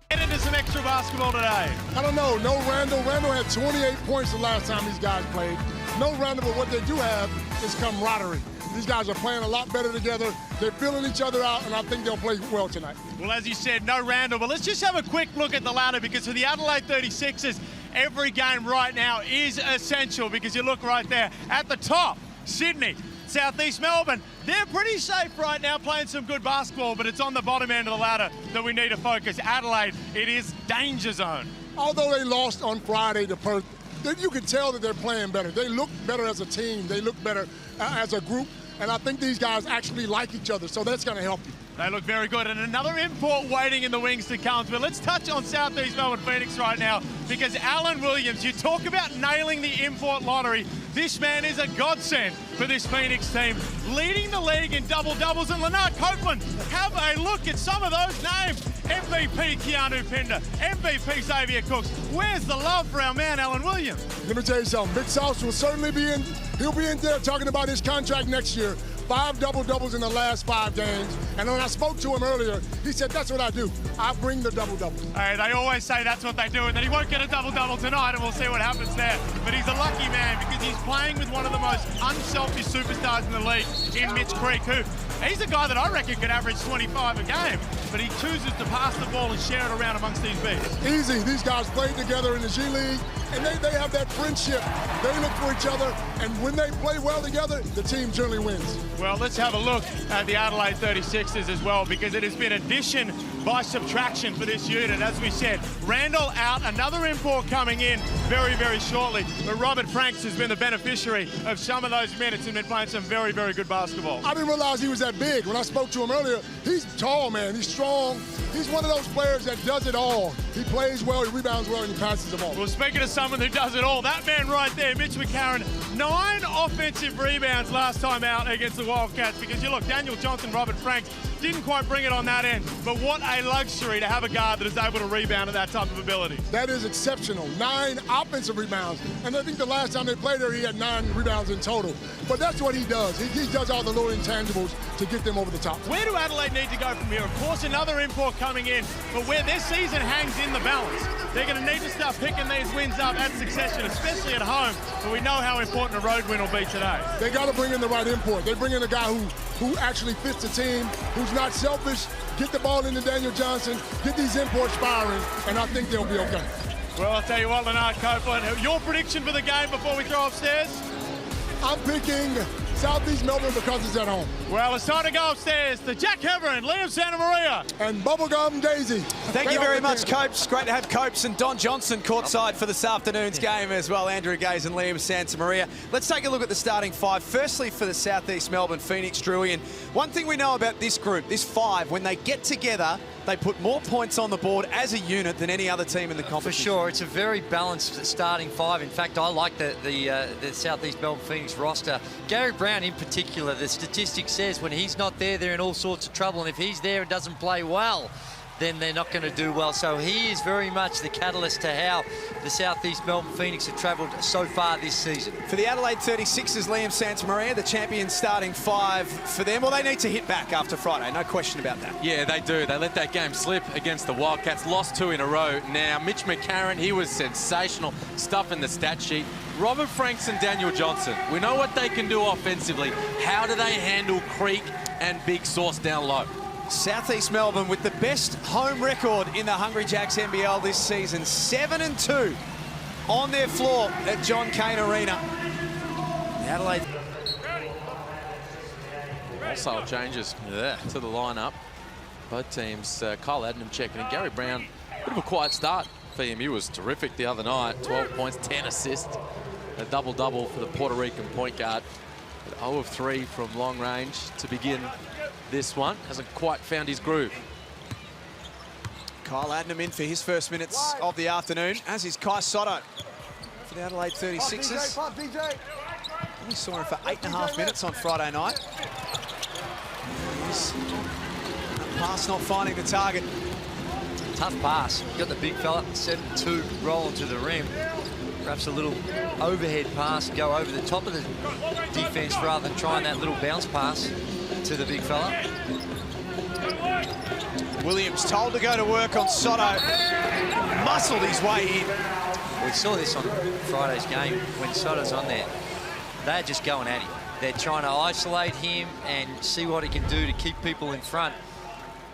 Get into some extra basketball today. I don't know. No Randall. Randall had 28 points the last time these guys played. No Randall, but what they do have is camaraderie. These guys are playing a lot better together. They're filling each other out, and I think they'll play well tonight. Well, as you said, no Randall, but let's just have a quick look at the ladder, because for the Adelaide 36ers, every game right now is essential, because you look right there at the top, Sydney, Southeast Melbourne, they're pretty safe right now, playing some good basketball, but it's on the bottom end of the ladder that we need to focus. Adelaide, it is danger zone. Although they lost on Friday to Perth, you can tell that they're playing better. They look better as a team. They look better as a group. And I think these guys actually like each other, so that's going to help you. They look very good, and another import waiting in the wings to come. But let's touch on Southeast Melbourne Phoenix right now, because Alan Williams, you talk about nailing the import lottery. This man is a godsend for this Phoenix team, leading the league in double-doubles. And Lennart Copeland, have a look at some of those names. MVP Keanu Pinder, MVP Xavier Cooks. Where's the love for our man, Alan Williams? Let me tell you something. Big Sauce will certainly be in. He'll be in there talking about his contract next year. 5 double-doubles in the last 5 games. And when I spoke to him earlier, he said, that's what I do. I bring the double-doubles. Hey, they always say that's what they do, and that he won't get a double-double tonight, and we'll see what happens there. But he's a lucky man, because he's playing with one of the most unselfish superstars in the league, in Mitch Creek, who he's a guy that I reckon could average 25 a game, but he chooses to pass the ball and share it around amongst these bigs. Easy. These guys played together in the G League, and they have that friendship. They look for each other, and when they play well together, the team generally wins. Well, let's have a look at the Adelaide 36ers as well, because it has been addition by subtraction for this unit. As we said, Randall out, another import coming in very, very shortly. But Robert Franks has been the beneficiary of some of those minutes and been playing some very, very good basketball. I didn't realize he was that big. When I spoke to him earlier, he's tall, man. He's strong. He's one of those players that does it all. He plays well, he rebounds well, and he passes the ball. Well, speaking of someone who does it all, that man right there, Mitch McCarron, 9 offensive rebounds last time out against the Wildcats, because you look, Daniel Johnson, Robert Franks didn't quite bring it on that end, but what a luxury to have a guard that is able to rebound at that type of ability. That is exceptional. 9 offensive rebounds, and I think the last time they played there, he had 9 rebounds in total. But that's what he does. He does all the little intangibles to get them over the top. Where do Adelaide need to go from here? Of course, another import coming in, but where their season hangs in the balance, they're going to need to start picking these wins up at succession, especially at home, but we know how important a road win will be today. They got to bring in the right import. They bring in a guy who actually fits the team, who's not selfish, get the ball into Daniel Johnson, get these imports firing, and I think they'll be okay. Well, I'll tell you what, Lennart Copeland, your prediction for the game before we throw upstairs? I'm picking Southeast Melbourne because it's at home. Well, it's time to go upstairs to Jack Heverin, Liam Santa Maria. And Bubblegum Daisy. Thank you very much, Copes. Great to have Copes and Don Johnson courtside for this afternoon's game as well. Andrew Gaze and Liam Santa Maria. Let's take a look at the starting 5. Firstly, for the Southeast Melbourne Phoenix, Drewy. And one thing we know about this group, this 5, when they get together, they put more points on the board as a unit than any other team in the competition. For sure, it's a very balanced starting 5. In fact, I like the Southeast Melbourne Phoenix roster. Gary Brown in particular, the statistics says when he's not there, they're in all sorts of trouble. And if he's there and doesn't play well, then they're not going to do well. So he is very much the catalyst to how the Southeast Melbourne Phoenix have travelled so far this season. For the Adelaide 36ers, Liam Santa Maria, the champion starting 5 for them. Well, they need to hit back after Friday, no question about that. Yeah, they do. They let that game slip against the Wildcats, lost 2 in a row. Now, Mitch McCarron, he was sensational, stuff in the stat sheet. Robert Franks and Daniel Johnson, we know what they can do offensively. How do they handle Creek and Big Sauce down low? Southeast Melbourne with the best home record in the Hungry Jacks NBL this season. 7-2 on their floor at John Cain Arena. Adelaide. Wholesale changes to the lineup. Both teams, Kyle Adnam checking in. Gary Brown, bit of a quiet start for him. He was terrific the other night. 12 points, 10 assists. A double-double for the Puerto Rican point guard. 0 of 3 from long range to begin this one. Hasn't quite found his groove. Kyle Adnam in for his first minutes of the afternoon, as is Kai Sotto for the Adelaide 36ers. We saw him for 8.5 minutes on Friday night. Pass not finding the target. Tough pass. Got the big fella, 7-2 rolling to the rim. Perhaps a little overhead pass, go over the top of the defense rather than trying that little bounce pass to the big fella. Williams told to go to work on Sotto. Muscled his way in. We saw this on Friday's game when Sotto's on there. They're just going at him. They're trying to isolate him and see what he can do to keep people in front.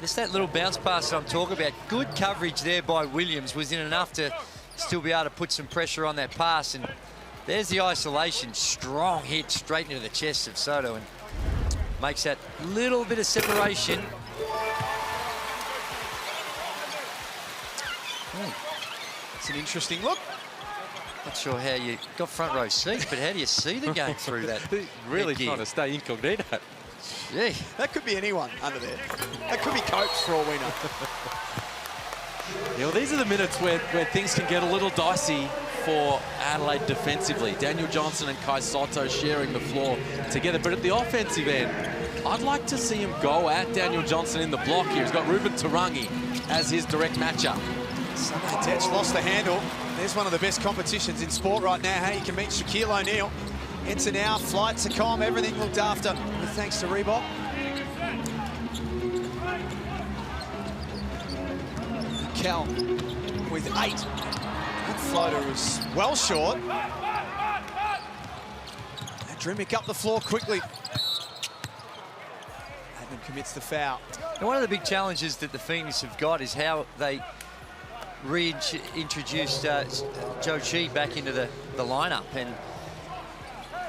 Just that little bounce pass that I'm talking about. Good coverage there by Williams was in enough to still be able to put some pressure on that pass. And there's the isolation. Strong hit straight into the chest of Sotto and makes that little bit of separation. It's an interesting look. Not sure how you got front row seat, but how do you see the game through that? Really trying to stay incognito. Yeah. That could be anyone under there. That could be Copes for all we know. Yeah, well, these are the minutes where things can get a little dicey for Adelaide defensively. Daniel Johnson and Kai Sotto sharing the floor together. But at the offensive end, I'd like to see him go at Daniel Johnson in the block here. He's got Ruben Tarangi as his direct matchup. Detch lost the handle. There's one of the best competitions in sport right now. How you can meet Shaquille O'Neal. Enter now, flights are calm, everything looked after, with thanks to Reebok. Kel with 8. That floater was well short. And Drimic up the floor quickly. Adnan commits the foul. And one of the big challenges that the Phoenix have got is how they reintroduced Zhou back into the lineup. And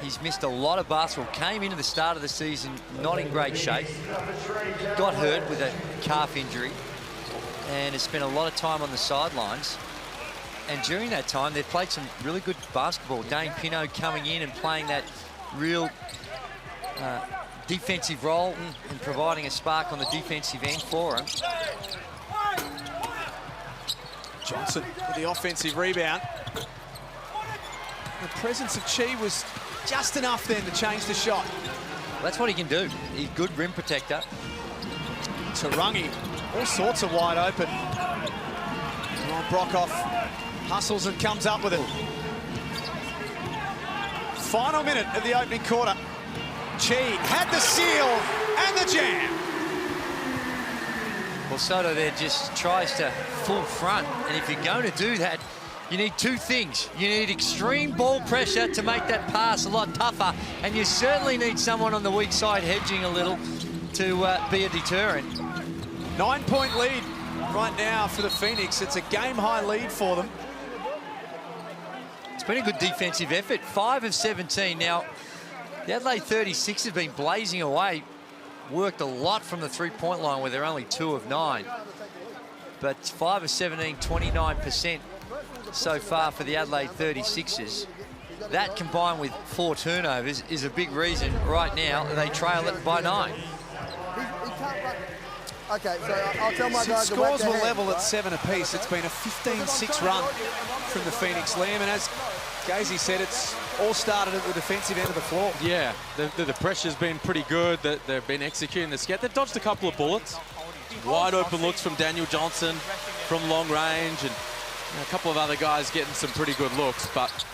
he's missed a lot of basketball. Came into the start of the season not in great shape. Got hurt with a calf injury and has spent a lot of time on the sidelines. And during that time, they've played some really good basketball. Dane Pinot coming in and playing that real defensive role and providing a spark on the defensive end for him. Johnson with the offensive rebound. The presence of Chi was just enough then to change the shot. That's what he can do. He's good rim protector. Tarangi, all sorts of wide open. Ron Brockhoff hustles and comes up with it. Final minute of the opening quarter. Chi had the seal and the jam. Well, Sotto there just tries to full front, and if you're going to do that, you need two things. You need extreme ball pressure to make that pass a lot tougher, and you certainly need someone on the weak side hedging a little to be a deterrent. 9-point lead right now for the Phoenix. It's a game-high lead for them. It's been a good defensive effort. 5 of 17. Now, the Adelaide 36 have been blazing away. Worked a lot from the three-point line where they're only 2 of 9. But 5 of 17, 29% so far for the Adelaide 36ers. That combined with 4 turnovers is a big reason right now they trail it by 9. Okay, so I'll tell my guys. Since scores were level at 7 apiece, it's been a 15-6 run from the Phoenix, Liam. And as Gazy said, it's all started at the defensive end of the floor. Yeah, the pressure's been pretty good. They've been executing the scat. They've dodged a couple of bullets. Wide open looks from Daniel Johnson from long range, and a couple of other guys getting some pretty good looks, but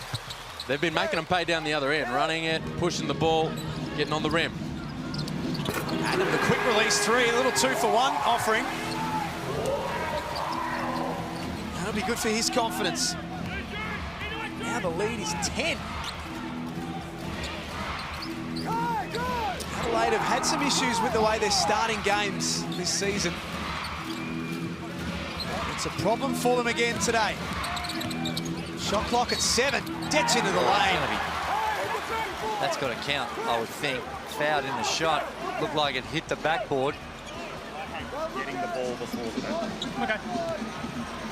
they've been making them pay down the other end, running it, pushing the ball, getting on the rim. And the quick release 3, a little 2-for-1 offering. That'll be good for his confidence. Now the lead is 10. Adelaide have had some issues with the way they're starting games this season. It's a problem for them again today. Shot clock at 7. Detch into the lane. That's got to count, I would think. Fouled in the shot. Looked like it hit the backboard. Getting the ball before the... Okay.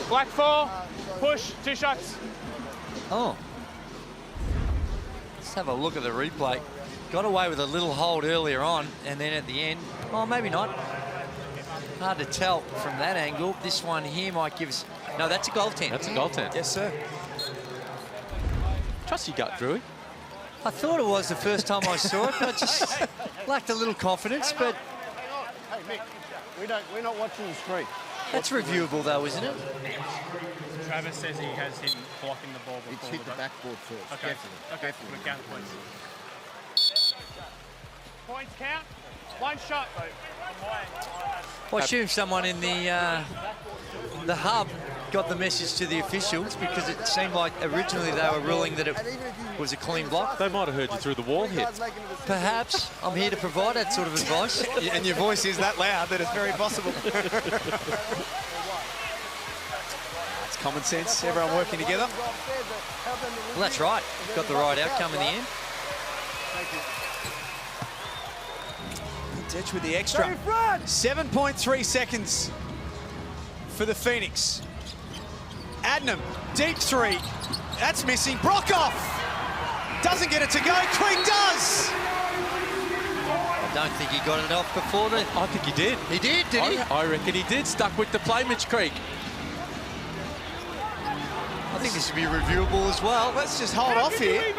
Black 4, push, 2 shots. Oh. Let's have a look at the replay. Got away with a little hold earlier on, and then at the end, oh, maybe not. Hard to tell from that angle. This one here might give us... No, that's a goaltend. That's a goaltend. Yes, sir. Trust your gut, Drewy. I thought it was the first time I saw it, but I just lacked a little confidence, but... Hey, Mick, we're not watching the screen. That's reviewable, though, isn't it? Travis says he has him blocking the ball before. It's hit the backboard first. Okay. Definitely. Okay, we're going to count the points. Points count. 1 shot, though. Well, I assume someone in the hub got the message to the officials, because it seemed like originally they were ruling that it was a clean block. They might have heard you through the wall hit. Perhaps. I'm here to provide that sort of advice. And your voice is that loud that it's very possible. It's common sense, everyone working together. Well, that's right. Got the right outcome in the end. Ditch with the extra. 7.3 seconds for the Phoenix. Adnam, deep three. That's missing. Brockhoff doesn't get it to go. Creek does. I don't think he got it off before the... I think he did. He did he? I reckon he did. Stuck with the play, Mitch Creek. I think this should be reviewable as well. Let's just hold off here.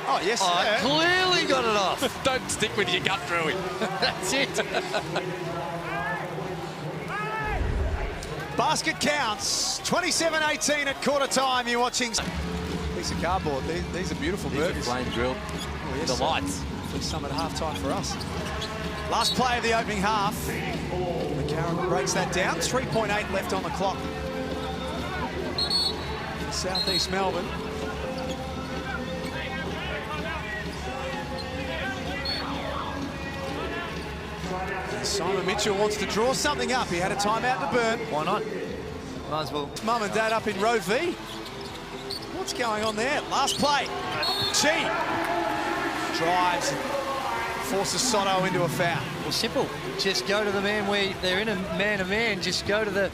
Oh, yes. I clearly got it off. Don't stick with your gut, Drewy. That's it. Basket counts. 27-18 at quarter time. You're watching. Piece of cardboard. These are beautiful birds. Flame drilled. Oh, yes. The lights. There's some at half-time for us. Last play of the opening half. McCarron breaks that down. 3.8 left on the clock. Southeast Melbourne. Simon Mitchell wants to draw something up. He had a timeout to burn. Why not? Might as well. Mum and Dad up in row V. What's going on there? Last play. Chi drives, forces Sotto into a foul. Well, simple. Just go to the man where they're in a man-to-man. Just go to the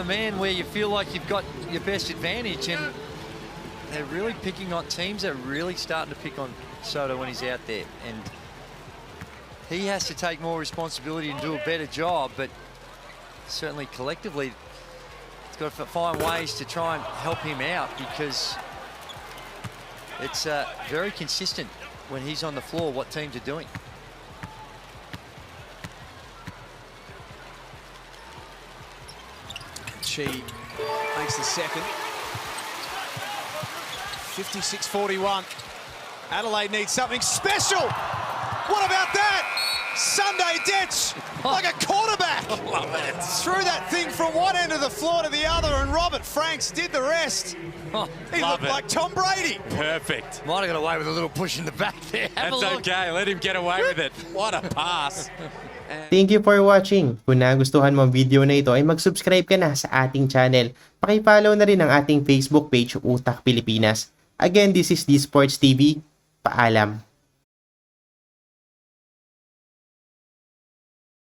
man where you feel like you've got your best advantage. And they're really picking on teams. Are really starting to pick on Sotto when he's out there. And he has to take more responsibility and do a better job, but certainly collectively, it's got to find ways to try and help him out, because it's very consistent when he's on the floor what teams are doing. Chi makes the second. 56-41. Adelaide needs something special. What about that? Sunday ditch, like a quarterback. Love it. Threw that thing from one end of the floor to the other, and Robert Franks did the rest. He looked like Tom Brady. Perfect. Might have got away with a little push in the back there. That's okay. Let him get away with it. What a pass. Thank you for watching. Kung nagustuhan mo ang video na ito ay mag-subscribe ka na sa ating channel. Paki-follow na rin ang ating Facebook page, Utak Pilipinas. Again, this is D Sports TV. Paalam.